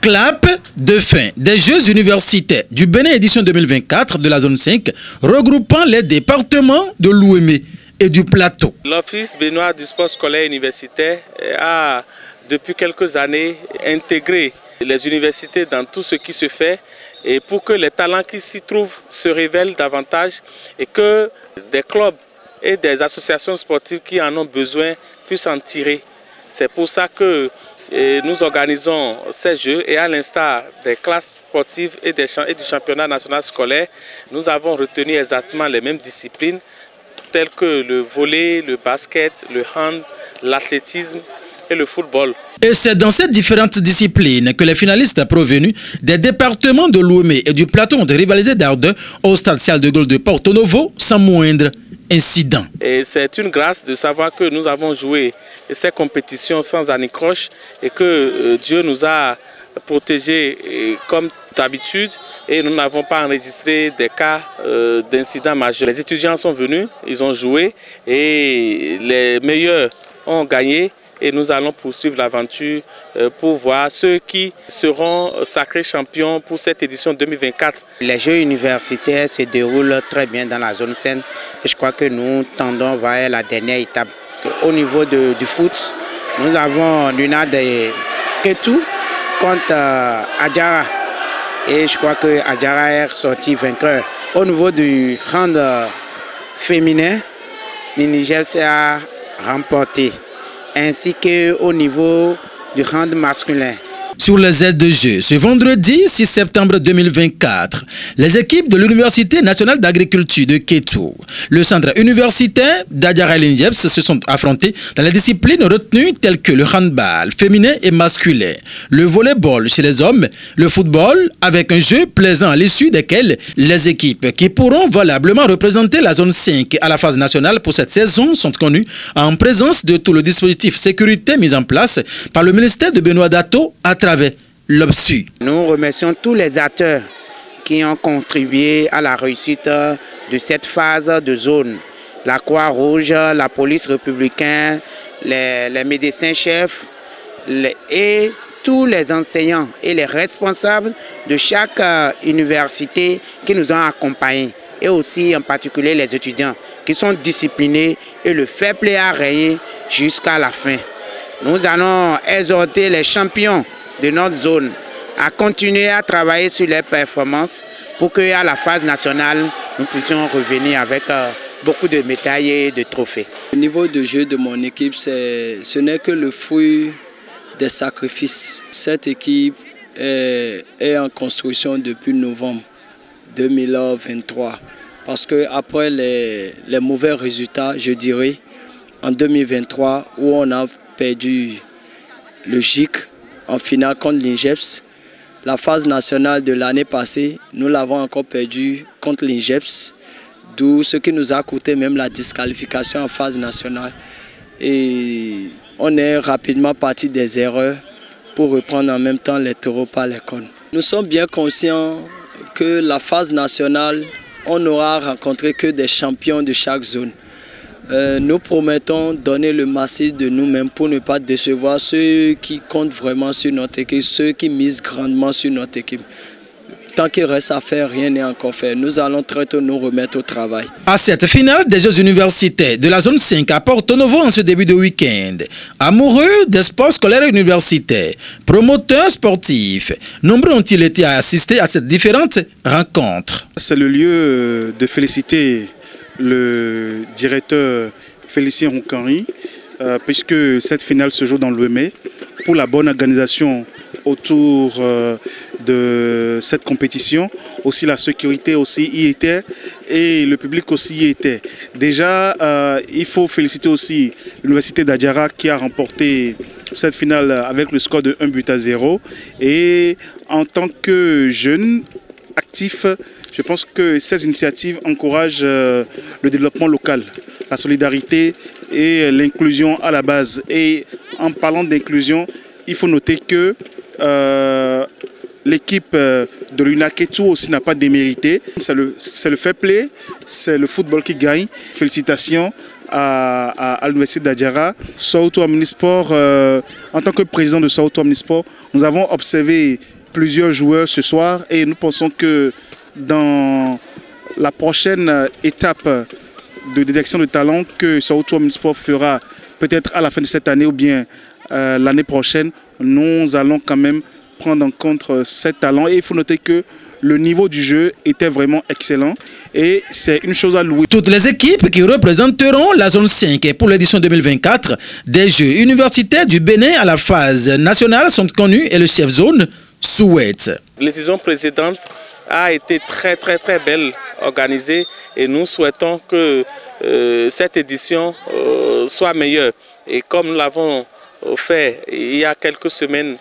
Clap de fin des Jeux universitaires du Bénin édition 2024 de la zone 5 regroupant les départements de l'Ouémé et du Plateau. L'Office béninois du sport scolaire universitaire a depuis quelques années intégré les universités dans tout ce qui se fait et pour que les talents qui s'y trouvent se révèlent davantage et que des clubs et des associations sportives qui en ont besoin puissent en tirer. C'est pour ça que nous organisons ces Jeux et à l'instar des classes sportives et du championnat national scolaire, nous avons retenu exactement les mêmes disciplines telles que le volley, le basket, le hand, l'athlétisme et le football. Et c'est dans ces différentes disciplines que les finalistes provenus des départements de l'Ouémé et du Plateau ont rivalisé d'ardeur au stade Charles de Gaulle de Porto Novo sans moindre incident. Et c'est une grâce de savoir que nous avons joué ces compétitions sans anicroche et que Dieu nous a protégés comme d'habitude et nous n'avons pas enregistré des cas d'incidents majeurs. Les étudiants sont venus, ils ont joué et les meilleurs ont gagné. Et nous allons poursuivre l'aventure pour voir ceux qui seront sacrés champions pour cette édition 2024. Les Jeux universitaires se déroulent très bien dans la zone saine et je crois que nous tendons vers la dernière étape. Au niveau du foot, nous avons l'UNAD Ketou contre Adjara et je crois que Adjara est sorti vainqueur. Au niveau du hand féminin, le Niger a remporté, ainsi qu'au niveau du hand masculin. Sur les aides de jeu, ce vendredi 6 septembre 2024, les équipes de l'Université nationale d'agriculture de Kétou, le centre universitaire d'Adjara Linjeps se sont affrontés dans les disciplines retenues telles que le handball féminin et masculin, le volleyball chez les hommes, le football avec un jeu plaisant à l'issue desquels les équipes qui pourront valablement représenter la zone 5 à la phase nationale pour cette saison sont connues en présence de tout le dispositif sécurité mis en place par le ministère de Benoît Dato à travers l'OBSU. Nous remercions tous les acteurs qui ont contribué à la réussite de cette phase de zone. La Croix-Rouge, la police républicaine, les médecins-chefs et tous les enseignants et les responsables de chaque université qui nous ont accompagnés. Et aussi en particulier les étudiants qui sont disciplinés et le fair play a régné jusqu'à la fin. Nous allons exhorter les champions de notre zone à continuer à travailler sur les performances pour qu'à la phase nationale, nous puissions revenir avec beaucoup de médailles et de trophées. Au niveau de jeu de mon équipe, ce n'est que le fruit des sacrifices. Cette équipe est en construction depuis novembre 2023 parce qu'après les mauvais résultats, je dirais, en 2023 où on a perdu le GIC en finale contre l'INJEPS. La phase nationale de l'année passée, nous l'avons encore perdu contre l'INJEPS, d'où ce qui nous a coûté même la disqualification en phase nationale. Et on est rapidement parti des erreurs pour reprendre en même temps les taureaux par les cornes. Nous sommes bien conscients que la phase nationale, on n'aura rencontré que des champions de chaque zone. Nous promettons donner le massif de nous-mêmes pour ne pas décevoir ceux qui comptent vraiment sur notre équipe, ceux qui misent grandement sur notre équipe. Tant qu'il reste à faire, rien n'est encore fait. Nous allons très tôt nous remettre au travail. À cette finale des Jeux universitaires de la zone 5 à Porto Novo en ce début de week-end, amoureux des sports scolaires et universitaires, promoteurs sportifs, nombreux ont-ils été à assister à cette différentes rencontres. C'est le lieu de féliciter le directeur Félicien Roukanri, puisque cette finale se joue dans l'Ouémé, pour la bonne organisation autour de cette compétition. Aussi la sécurité aussi y était et le public aussi y était. Déjà, il faut féliciter aussi l'Université d'Adjara qui a remporté cette finale avec le score de 1-0. Et en tant que jeune actif, je pense que ces initiatives encouragent le développement local, la solidarité et l'inclusion à la base. Et en parlant d'inclusion, il faut noter que l'équipe de l'UNA Kétou aussi n'a pas démérité. C'est le fair play, c'est le football qui gagne. Félicitations à l'Université d'Adiara. Soweto Omnisport, en tant que président de Soweto Omnisport, nous avons observé plusieurs joueurs ce soir et nous pensons que dans la prochaine étape de détection de talent que Soweto Omnisport fera peut-être à la fin de cette année ou bien l'année prochaine, nous allons quand même prendre en compte ces talents. Et il faut noter que le niveau du jeu était vraiment excellent et c'est une chose à louer. Toutes les équipes qui représenteront la zone 5 pour l'édition 2024 des Jeux universitaires du Bénin à la phase nationale sont connues et le chef zone souhaite. L'édition précédente a été très belle organisée et nous souhaitons que cette édition soit meilleure. Et comme nous l'avons fait il y a quelques semaines,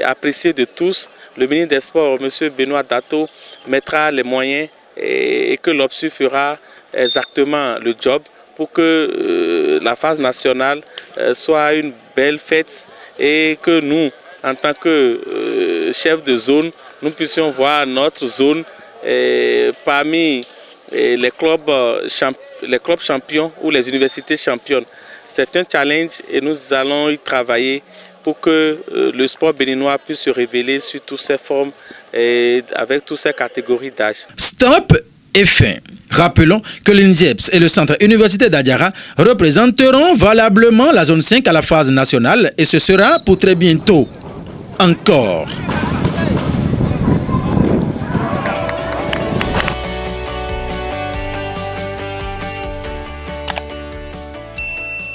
apprécié de tous, le ministre des Sports, M. Benoît Dato, mettra les moyens et que l'OPSU fera exactement le job pour que la phase nationale soit une belle fête et que nous, en tant que chef de zone, nous puissions voir notre zone parmi les clubs champions ou les universités championnes. C'est un challenge et nous allons y travailler pour que le sport béninois puisse se révéler sur toutes ses formes et avec toutes ses catégories d'âge. Stop et fin. Rappelons que l'INJEPS et le centre universitaire d'Adiara représenteront valablement la zone 5 à la phase nationale et ce sera pour très bientôt. Encore.